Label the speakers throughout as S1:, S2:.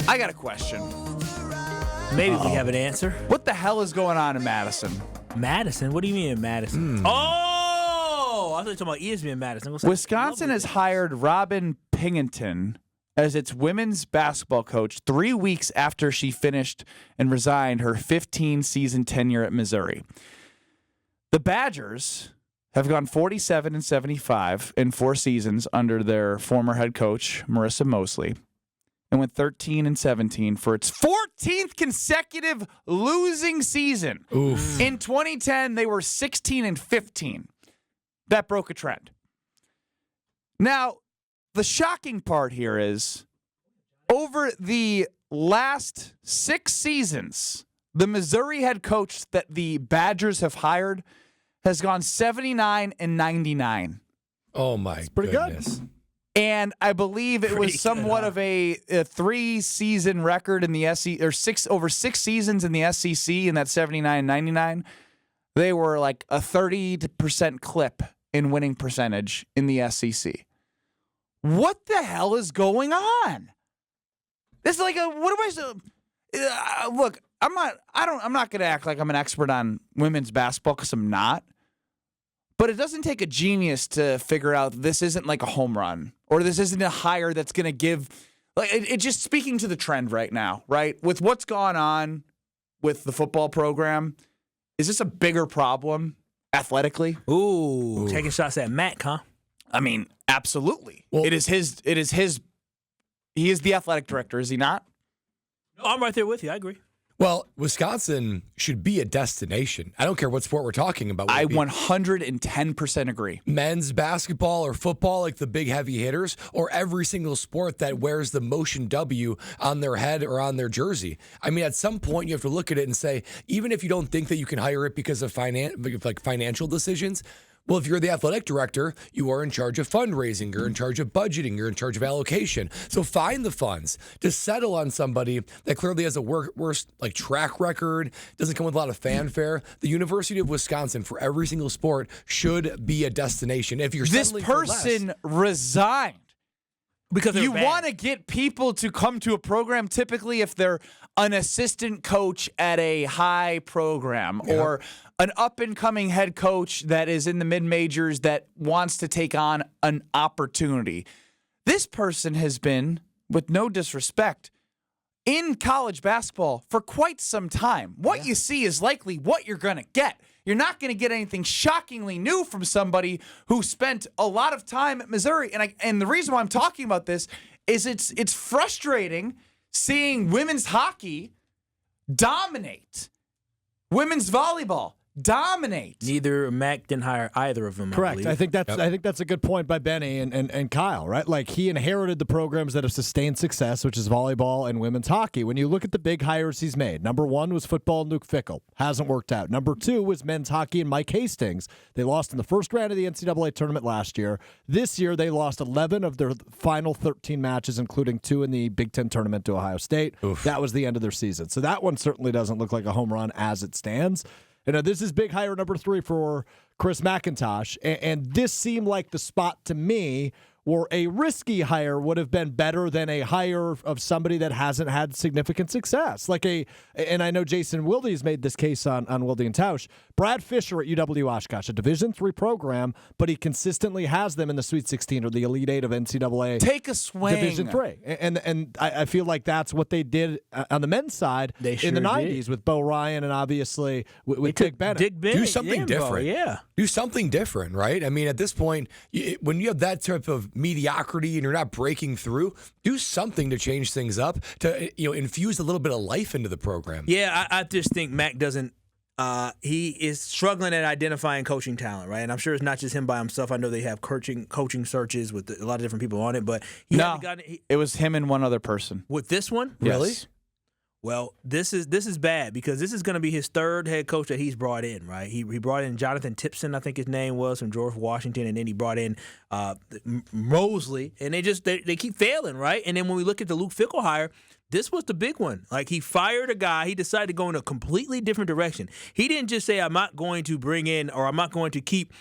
S1: I got a question.
S2: Maybe we have an answer.
S1: What the hell is going on in Madison?
S2: Madison? What do you mean in Madison? Oh! I thought you were talking about ESPN Madison.
S1: Wisconsin has hired Robin Pingleton as its women's basketball coach 3 weeks after she finished and resigned her 15-season tenure at Missouri. The Badgers have gone 47-75 in 4 seasons under their former head coach, Marissa Mosley, and went 13-17 for its 14th consecutive losing season.
S3: Oof.
S1: In 2010, they were 16-15. That broke a trend. Now, the shocking part here is, over the last 6 seasons, the Missouri head coach that the Badgers have hired has gone 79-99.
S3: Oh, my
S4: pretty
S3: goodness.
S4: good.
S1: And I believe it was somewhat of a 3-season record in the SEC, or over 6 seasons in the SEC in that 79-99. They were like a 30% clip in winning percentage in the SEC. What the hell is going on? This is like what am I? Look, I'm not going to act like I'm an expert on women's basketball because I'm not. But it doesn't take a genius to figure out this isn't like a home run, or this isn't a hire that's going to give. Like it just speaking to the trend right now, right? With what's gone on with the football program, is this a bigger problem athletically?
S2: Ooh, taking shots at Mac, huh?
S1: I mean, absolutely.
S3: Well,
S1: it is his. He is the athletic director, is he not?
S2: No, I'm right there with you. I agree.
S3: Well, Wisconsin should be a destination. I don't care what sport we're talking about.
S1: I 110% agree.
S3: Men's basketball or football, like the big heavy hitters, or every single sport that wears the motion W on their head or on their jersey. I mean, at some point, you have to look at it and say, even if you don't think that you can hire it because of financial decisions, well, if you're the athletic director, you are in charge of fundraising, you're in charge of budgeting, you're in charge of allocation. So find the funds to settle on somebody that clearly has a worse track record, doesn't come with a lot of fanfare. The University of Wisconsin, for every single sport, should be a destination. If you're
S1: this person resigned
S2: because
S1: you want to get people to come to a program, typically if they're an assistant coach at a high program or an up-and-coming head coach that is in the mid-majors that wants to take on an opportunity. This person has been, with no disrespect, in college basketball for quite some time. What you see is likely what you're going to get. You're not going to get anything shockingly new from somebody who spent a lot of time at Missouri. And the reason why I'm talking about this is it's frustrating seeing women's hockey dominate, women's volleyball dominate.
S2: Neither Mac didn't hire either of them.
S4: Correct. I think that's a good point by Benny and Kyle, right? Like, he inherited the programs that have sustained success, which is volleyball and women's hockey. When you look at the big hires he's made, number 1 was football and Luke Fickell. Hasn't worked out. Number 2 was men's hockey and Mike Hastings. They lost in the first round of the NCAA tournament last year. This year, they lost 11 of their final 13 matches, including 2 in the Big Ten tournament to Ohio State. Oof. That was the end of their season. So that one certainly doesn't look like a home run as it stands. This is big hire number 3 for Chris McIntosh, and this seemed like the spot to me where a risky hire would have been better than a hire of somebody that hasn't had significant success. And I know Jason Wilde's made this case on Wilde and Tausch. Brad Fisher at UW-Oshkosh, a Division III program, but he consistently has them in the Sweet 16 or the Elite 8 of NCAA.
S1: Take a swing.
S4: Division III. And I feel like that's what they did on the men's side in the 90s with Bo Ryan and obviously with Dick Bennett.
S3: Do something different.
S2: Yeah.
S3: Do something different, right? I mean, at this point, when you have that type of mediocrity and you're not breaking through, do something to change things up, to infuse a little bit of life into the program.
S2: Yeah, I just think Mac doesn't. He is struggling at identifying coaching talent, right? And I'm sure it's not just him by himself. I know they have coaching searches with a lot of different people on it, but
S1: it was him and one other person.
S2: With this one,
S3: really?
S1: Yes.
S2: Well, this is bad because this is going to be his 3rd head coach that he's brought in, right? He brought in Jonathan Tipson, I think his name was, from George Washington, and then he brought in Mosley, and they keep failing, right? And then when we look at the Luke Fickell hire, this was the big one. Like, he fired a guy. He decided to go in a completely different direction. He didn't just say, I'm not going to bring in or I'm not going to keep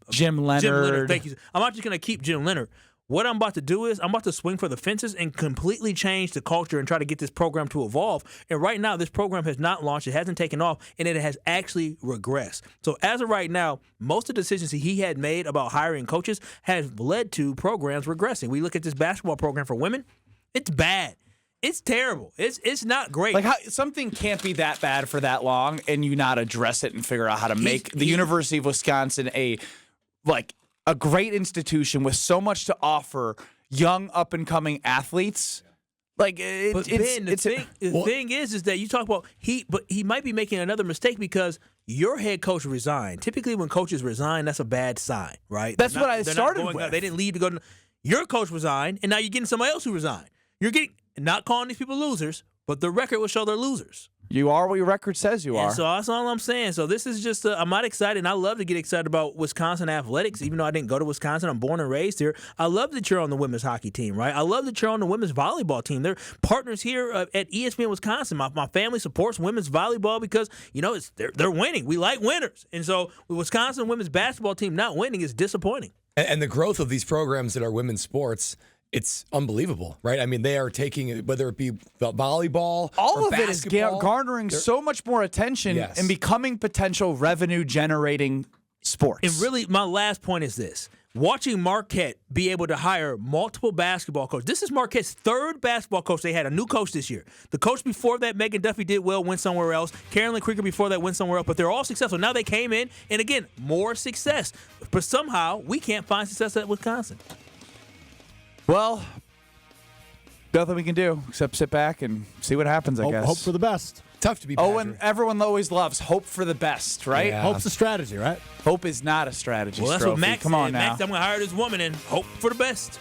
S1: Jim Leonard.
S2: Thank you. I'm not just going to keep Jim Leonard. what I'm about to do is I'm about to swing for the fences and completely change the culture and try to get this program to evolve. And right now, this program has not launched. It hasn't taken off, and it has actually regressed. So as of right now, most of the decisions he had made about hiring coaches has led to programs regressing. We look at this basketball program for women. It's bad. It's terrible. It's not great.
S1: Like, something can't be that bad for that long, and you not address it and figure out how to make the University of Wisconsin a great institution with so much to offer young up and coming athletes. Like,
S2: the thing is that you talk about but he might be making another mistake because your head coach resigned. Typically, when coaches resign, that's a bad sign, right?
S1: That's what I started with.
S2: They didn't leave to go. Your coach resigned, and now you're getting somebody else who resigned. You're getting. Not calling these people losers, but the record will show they're losers.
S1: You are what your record says you are.
S2: And so that's all I'm saying. So this is just, I'm not excited. And I love to get excited about Wisconsin athletics, even though I didn't go to Wisconsin. I'm born and raised here. I love that you're on the women's hockey team, right? I love that you're on the women's volleyball team. They're partners here at ESPN Wisconsin. My family supports women's volleyball because, they're winning. We like winners. And so the Wisconsin women's basketball team not winning is disappointing.
S3: And the growth of these programs that are women's sports, it's unbelievable, right? I mean, they are taking, whether it be volleyball,
S1: all
S3: or
S1: of it is garnering so much more attention and becoming potential revenue-generating sports.
S2: And really, my last point is this. Watching Marquette be able to hire multiple basketball coaches. This is Marquette's third basketball coach. They had a new coach this year. The coach before that, Megan Duffy, did well, went somewhere else. Carolyn Krieger before that went somewhere else. But they're all successful. Now they came in, and again, more success. But somehow, we can't find success at Wisconsin.
S1: Well, nothing we can do except sit back and see what happens, I guess.
S4: Hope for the best.
S3: Tough to be Badger.
S1: And everyone always loves hope for the best, right?
S3: Yeah.
S4: Hope's a strategy, right?
S1: Hope is not a strategy,
S2: Well, that's what
S1: Strophy.
S2: Max
S1: Come
S2: said.
S1: on now.
S2: Max, I'm going to hire this woman and hope for the best.